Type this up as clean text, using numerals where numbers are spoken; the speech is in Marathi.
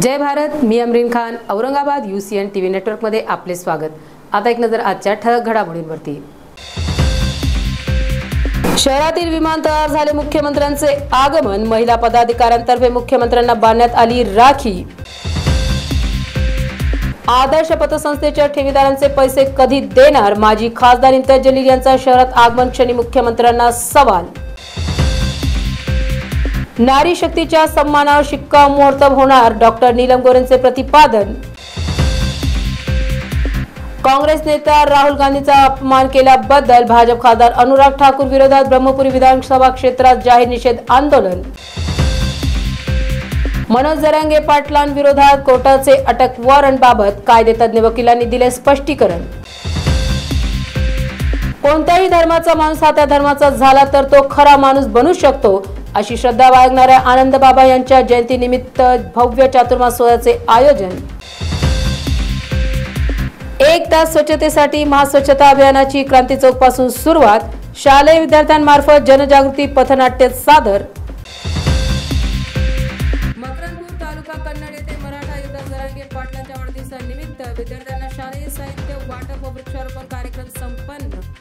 जय भारत। मी Amreen Khan, Aurangabad UCN TV network मध्ये आपले स्वागत। आता एक नजर आजच्या ठळक घडामोडींवरती। शहरातील विमानतळावर झाले मुख्यमंत्र्यांचे आगमन। महिला पदाधिकाऱ्यांतर्फे मुख्यमंत्र्यांना बांधण्यात आली राखी। आदर्श पतसंस्थेच्या ठेवीदारांचे पैसे कधी देणार? माजी खासदार इम्तियाज जलील यांचा शहरात आगमन क्षणी मुख्यमंत्र्यांना सवाल। नारी शक्तीच्या सन्मानावर शिक्कामोर्तब होणार, डॉक्टर नीलम गोरेंचे प्रतिपादन। काँग्रेस नेता राहुल गांधींचा अपमान केल्याबद्दल भाजप खासदार अनुराग ठाकूर विरोधात ब्रह्मपुरी विधानसभा क्षेत्रात जाहीर निषेध आंदोलन। मनोज जरांगे पाटलांविरोधात कोर्टाचे अटक वॉरंटबाबत कायदेतज्ञ वकिलांनी दिले स्पष्टीकरण। कोणत्याही धर्माचा माणूस हा त्या धर्माचा झाला तर तो खरा माणूस बनू शकतो, अशी श्रद्धा बाळगणाऱ्या आनंद बाबा यांच्या जयंतीनिमित्त भव्य चातुर्मास सोहळ्याचे आयोजन। 1 तास स्वच्छतेसाठी महास्वच्छता अभियानाची क्रांती चौक पासून सुरुवात। शालेय विद्यार्थ्यांमार्फत जनजागृती पथनाट्य सादर। मकरंदपूर तालुका कन्नड येथे मराठा योद्धा जरांगे पाटलांच्या वाढदिवसानिमित्त विद्यार्थ्यांना शालेय साहित्य